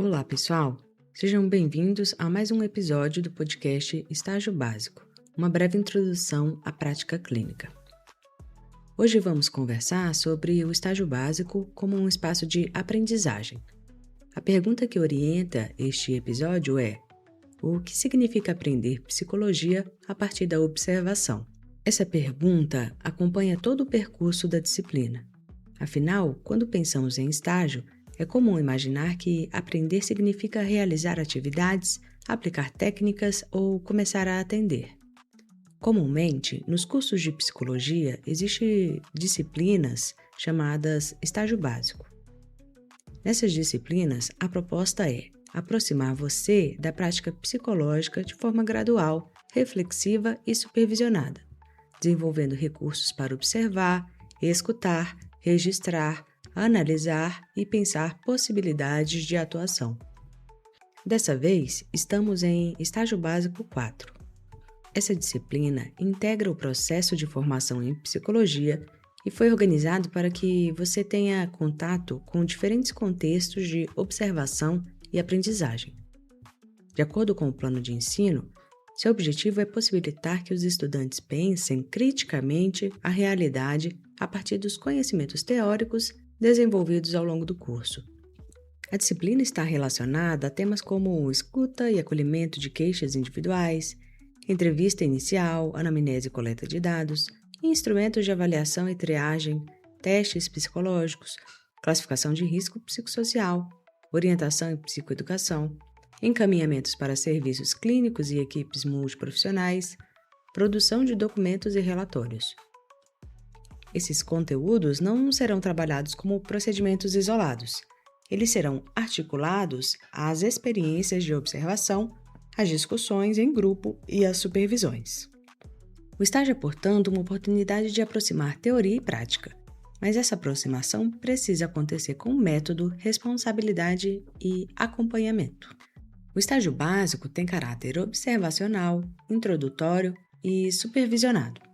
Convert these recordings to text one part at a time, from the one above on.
Olá, pessoal! Sejam bem-vindos a mais um episódio do podcast Estágio Básico, uma breve introdução à prática clínica. Hoje vamos conversar sobre o estágio básico como um espaço de aprendizagem. A pergunta que orienta este episódio é: o que significa aprender psicologia a partir da observação? Essa pergunta acompanha todo o percurso da disciplina. Afinal, quando pensamos em estágio, é comum imaginar que aprender significa realizar atividades, aplicar técnicas ou começar a atender. Comumente, nos cursos de psicologia, existem disciplinas chamadas estágio básico. Nessas disciplinas, a proposta é aproximar você da prática psicológica de forma gradual, reflexiva e supervisionada, desenvolvendo recursos para observar, escutar, registrar, analisar e pensar possibilidades de atuação. Dessa vez, estamos em Estágio Básico 4. Essa disciplina integra o processo de formação em psicologia e foi organizado para que você tenha contato com diferentes contextos de observação e aprendizagem. De acordo com o plano de ensino, seu objetivo é possibilitar que os estudantes pensem criticamente a realidade a partir dos conhecimentos teóricos desenvolvidos ao longo do curso. A disciplina está relacionada a temas como escuta e acolhimento de queixas individuais, entrevista inicial, anamnese e coleta de dados, instrumentos de avaliação e triagem, testes psicológicos, classificação de risco psicossocial, orientação e psicoeducação, encaminhamentos para serviços clínicos e equipes multiprofissionais, produção de documentos e relatórios. Esses conteúdos não serão trabalhados como procedimentos isolados. Eles serão articulados às experiências de observação, às discussões em grupo e às supervisões. O estágio é, portanto, uma oportunidade de aproximar teoria e prática, mas essa aproximação precisa acontecer com método, responsabilidade e acompanhamento. O estágio básico tem caráter observacional, introdutório e supervisionado.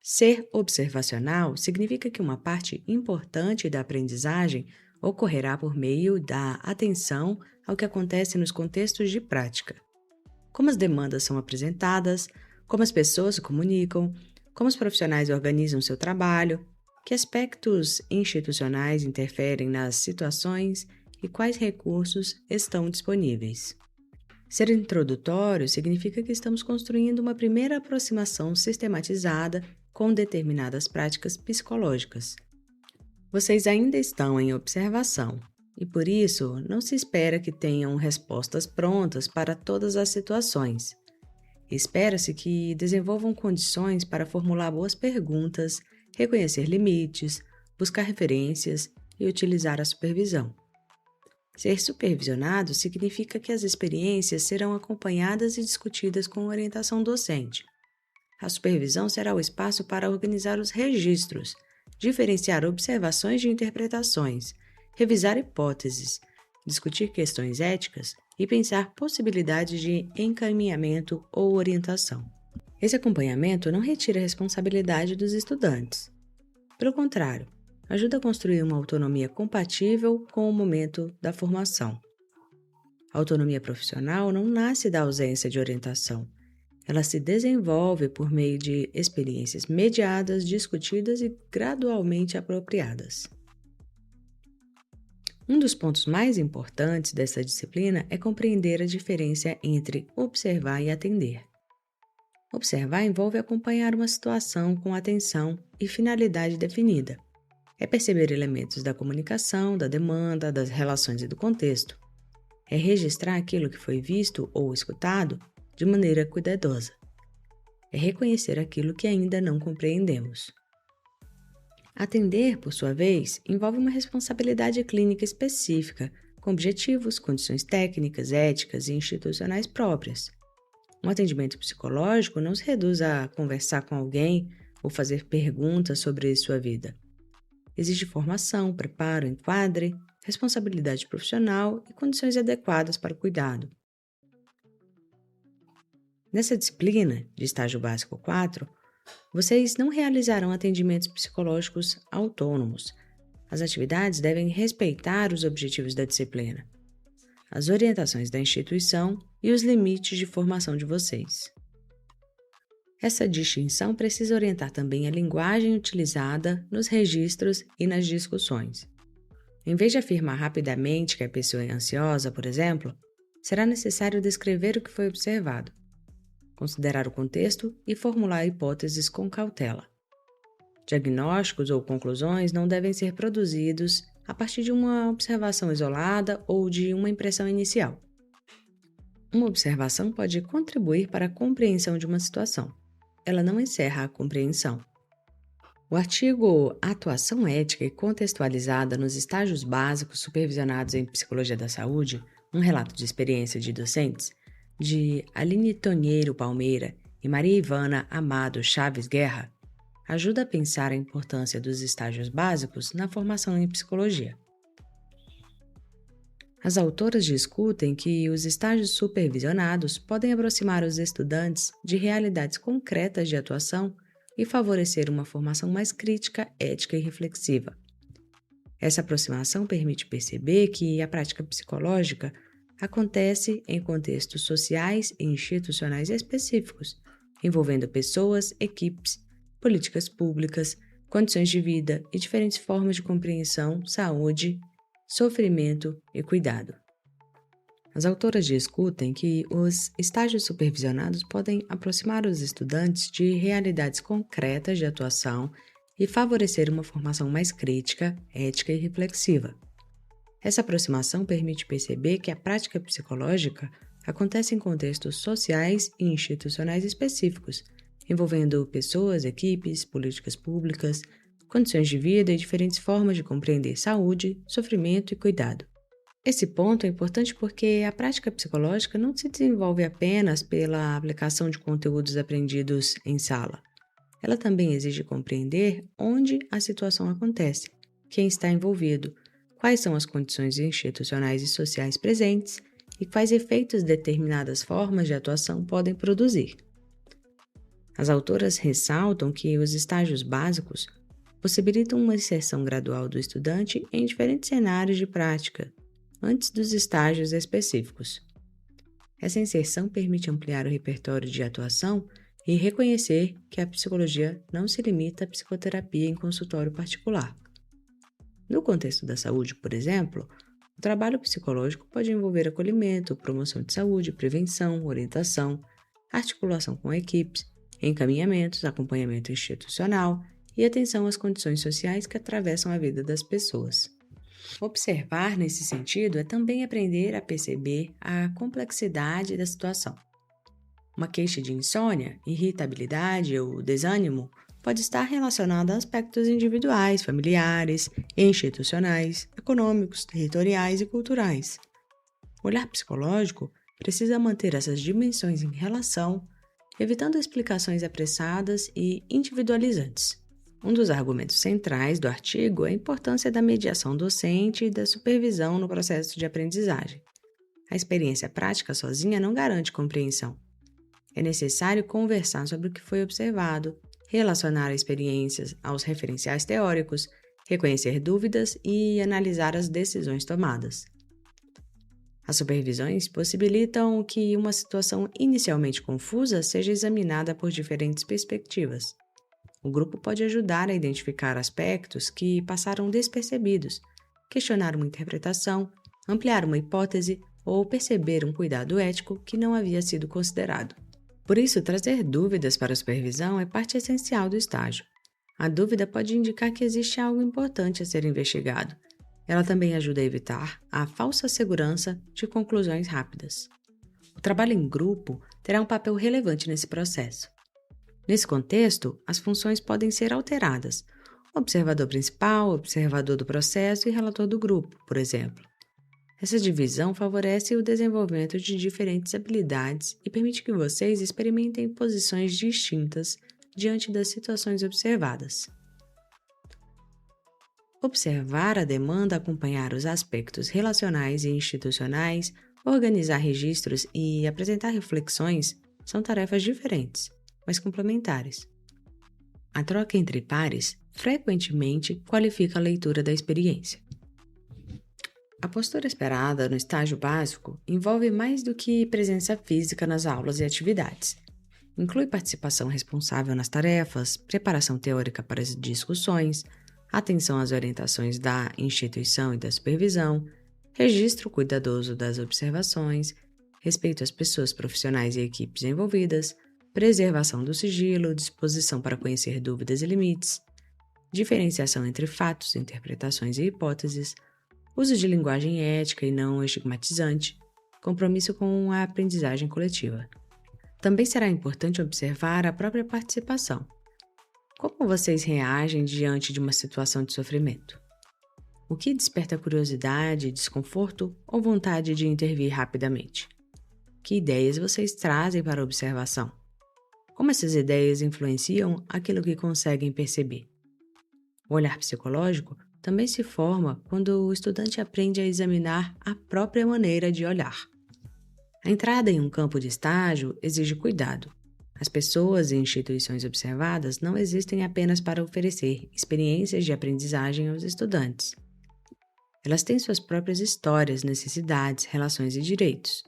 Ser observacional significa que uma parte importante da aprendizagem ocorrerá por meio da atenção ao que acontece nos contextos de prática. Como as demandas são apresentadas, como as pessoas se comunicam, como os profissionais organizam seu trabalho, que aspectos institucionais interferem nas situações e quais recursos estão disponíveis. Ser introdutório significa que estamos construindo uma primeira aproximação sistematizada com determinadas práticas psicológicas. Vocês ainda estão em observação e, por isso, não se espera que tenham respostas prontas para todas as situações. Espera-se que desenvolvam condições para formular boas perguntas, reconhecer limites, buscar referências e utilizar a supervisão. Ser supervisionado significa que as experiências serão acompanhadas e discutidas com orientação docente. A supervisão será o espaço para organizar os registros, diferenciar observações de interpretações, revisar hipóteses, discutir questões éticas e pensar possibilidades de encaminhamento ou orientação. Esse acompanhamento não retira a responsabilidade dos estudantes. Pelo contrário, ajuda a construir uma autonomia compatível com o momento da formação. A autonomia profissional não nasce da ausência de orientação. Ela se desenvolve por meio de experiências mediadas, discutidas e gradualmente apropriadas. Um dos pontos mais importantes dessa disciplina é compreender a diferença entre observar e atender. Observar envolve acompanhar uma situação com atenção e finalidade definida. É perceber elementos da comunicação, da demanda, das relações e do contexto. É registrar aquilo que foi visto ou escutado de maneira cuidadosa. É reconhecer aquilo que ainda não compreendemos. Atender, por sua vez, envolve uma responsabilidade clínica específica, com objetivos, condições técnicas, éticas e institucionais próprias. Um atendimento psicológico não se reduz a conversar com alguém ou fazer perguntas sobre sua vida. Exige formação, preparo, enquadre, responsabilidade profissional e condições adequadas para o cuidado. Nessa disciplina, de estágio básico 4, vocês não realizarão atendimentos psicológicos autônomos. As atividades devem respeitar os objetivos da disciplina. as orientações da instituição e os limites de formação de vocês. Essa distinção precisa orientar também a linguagem utilizada nos registros e nas discussões. Em vez de afirmar rapidamente que a pessoa é ansiosa, por exemplo, será necessário descrever o que foi observado, considerar o contexto e formular hipóteses com cautela. Diagnósticos ou conclusões não devem ser produzidos a partir de uma observação isolada ou de uma impressão inicial. Uma observação pode contribuir para a compreensão de uma situação. Ela não encerra a compreensão. O artigo Atuação Ética e Contextualizada nos Estágios Básicos Supervisionados em Psicologia da Saúde, um relato de experiência de docentes, de Aline Tonheiro Palmeira e Maria Ivana Amado Chaves Guerra, ajuda a pensar a importância dos estágios básicos na formação em psicologia. As autoras discutem que os estágios supervisionados podem aproximar os estudantes de realidades concretas de atuação e favorecer uma formação mais crítica, ética e reflexiva. Essa aproximação permite perceber que a prática psicológica acontece em contextos sociais e institucionais específicos, envolvendo pessoas, equipes, políticas públicas, condições de vida e diferentes formas de compreensão, saúde, sofrimento e cuidado. As autoras discutem que os estágios supervisionados podem aproximar os estudantes de realidades concretas de atuação e favorecer uma formação mais crítica, ética e reflexiva. Essa aproximação permite perceber que a prática psicológica acontece em contextos sociais e institucionais específicos, envolvendo pessoas, equipes, políticas públicas, condições de vida e diferentes formas de compreender saúde, sofrimento e cuidado. Esse ponto é importante porque a prática psicológica não se desenvolve apenas pela aplicação de conteúdos aprendidos em sala. Ela também exige compreender onde a situação acontece, quem está envolvido, quais são as condições institucionais e sociais presentes e quais efeitos determinadas formas de atuação podem produzir. As autoras ressaltam que os estágios básicos possibilitam uma inserção gradual do estudante em diferentes cenários de prática, antes dos estágios específicos. Essa inserção permite ampliar o repertório de atuação e reconhecer que a psicologia não se limita à psicoterapia em consultório particular. No contexto da saúde, por exemplo, o trabalho psicológico pode envolver acolhimento, promoção de saúde, prevenção, orientação, articulação com equipes, encaminhamentos, acompanhamento institucional e atenção às condições sociais que atravessam a vida das pessoas. Observar nesse sentido é também aprender a perceber a complexidade da situação. Uma queixa de insônia, irritabilidade ou desânimo pode estar relacionada a aspectos individuais, familiares, institucionais, econômicos, territoriais e culturais. O olhar psicológico precisa manter essas dimensões em relação, evitando explicações apressadas e individualizantes. Um dos argumentos centrais do artigo é a importância da mediação docente e da supervisão no processo de aprendizagem. A experiência prática sozinha não garante compreensão. É necessário conversar sobre o que foi observado, relacionar experiências aos referenciais teóricos, reconhecer dúvidas e analisar as decisões tomadas. As supervisões possibilitam que uma situação inicialmente confusa seja examinada por diferentes perspectivas. O grupo pode ajudar a identificar aspectos que passaram despercebidos, questionar uma interpretação, ampliar uma hipótese ou perceber um cuidado ético que não havia sido considerado. Por isso, trazer dúvidas para a supervisão é parte essencial do estágio. A dúvida pode indicar que existe algo importante a ser investigado. Ela também ajuda a evitar a falsa segurança de conclusões rápidas. O trabalho em grupo terá um papel relevante nesse processo. Nesse contexto, as funções podem ser alteradas. Observador principal, observador do processo e relator do grupo, por exemplo. Essa divisão favorece o desenvolvimento de diferentes habilidades e permite que vocês experimentem posições distintas diante das situações observadas. Observar a demanda, acompanhar os aspectos relacionais e institucionais, organizar registros e apresentar reflexões são tarefas diferentes, mas complementares. A troca entre pares frequentemente qualifica a leitura da experiência. A postura esperada no estágio básico envolve mais do que presença física nas aulas e atividades. Inclui participação responsável nas tarefas, preparação teórica para as discussões, atenção às orientações da instituição e da supervisão, registro cuidadoso das observações, respeito às pessoas profissionais e equipes envolvidas, preservação do sigilo, disposição para conhecer dúvidas e limites, diferenciação entre fatos, interpretações e hipóteses, uso de linguagem ética e não estigmatizante, compromisso com a aprendizagem coletiva. Também será importante observar a própria participação. Como vocês reagem diante de uma situação de sofrimento? O que desperta curiosidade, desconforto ou vontade de intervir rapidamente? Que ideias vocês trazem para a observação? Como essas ideias influenciam aquilo que conseguem perceber? O olhar psicológico também se forma quando o estudante aprende a examinar a própria maneira de olhar. A entrada em um campo de estágio exige cuidado. As pessoas e instituições observadas não existem apenas para oferecer experiências de aprendizagem aos estudantes. Elas têm suas próprias histórias, necessidades, relações e direitos.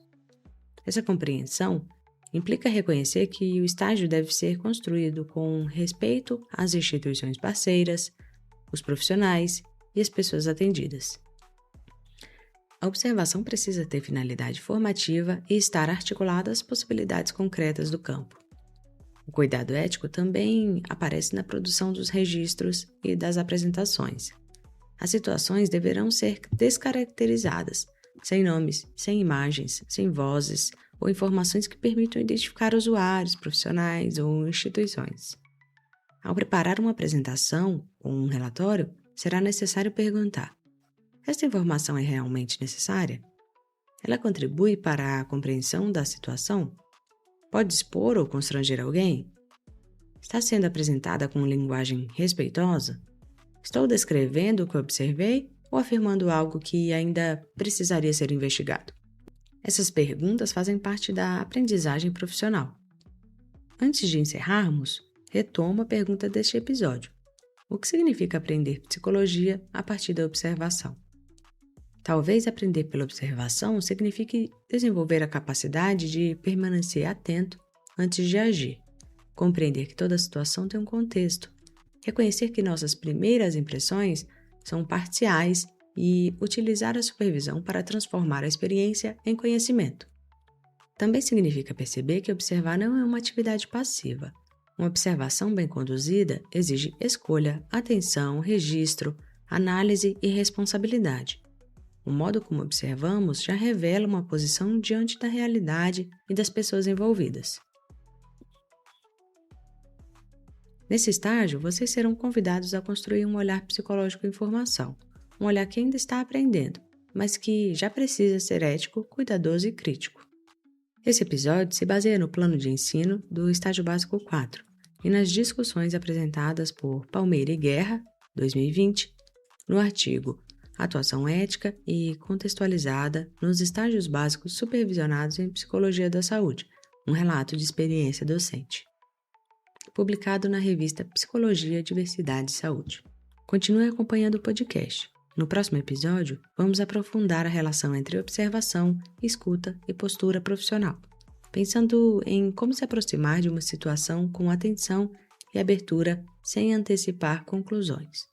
Essa compreensão implica reconhecer que o estágio deve ser construído com respeito às instituições parceiras, os profissionais e as pessoas atendidas. A observação precisa ter finalidade formativa e estar articulada às possibilidades concretas do campo. O cuidado ético também aparece na produção dos registros e das apresentações. As situações deverão ser descaracterizadas, sem nomes, sem imagens, sem vozes ou informações que permitam identificar usuários, profissionais ou instituições. Ao preparar uma apresentação ou um relatório, será necessário perguntar: esta informação é realmente necessária? Ela contribui para a compreensão da situação? Pode expor ou constranger alguém? Está sendo apresentada com linguagem respeitosa? Estou descrevendo o que observei ou afirmando algo que ainda precisaria ser investigado? Essas perguntas fazem parte da aprendizagem profissional. Antes de encerrarmos, retomo a pergunta deste episódio. O que significa aprender psicologia a partir da observação? Talvez aprender pela observação signifique desenvolver a capacidade de permanecer atento antes de agir, compreender que toda situação tem um contexto, reconhecer que nossas primeiras impressões são parciais e utilizar a supervisão para transformar a experiência em conhecimento. Também significa perceber que observar não é uma atividade passiva. Uma observação bem conduzida exige escolha, atenção, registro, análise e responsabilidade. O modo como observamos já revela uma posição diante da realidade e das pessoas envolvidas. Nesse estágio, vocês serão convidados a construir um olhar psicológico em formação, um olhar que ainda está aprendendo, mas que já precisa ser ético, cuidadoso e crítico. Esse episódio se baseia no plano de ensino do Estágio Básico 4 e nas discussões apresentadas por Palmeira e Guerra, 2020, no artigo Atuação Ética e Contextualizada nos Estágios Básicos Supervisionados em Psicologia da Saúde, um relato de experiência docente, publicado na revista Psicologia, Diversidade e Saúde. Continue acompanhando o podcast. No próximo episódio, vamos aprofundar a relação entre observação, escuta e postura profissional, pensando em como se aproximar de uma situação com atenção e abertura sem antecipar conclusões.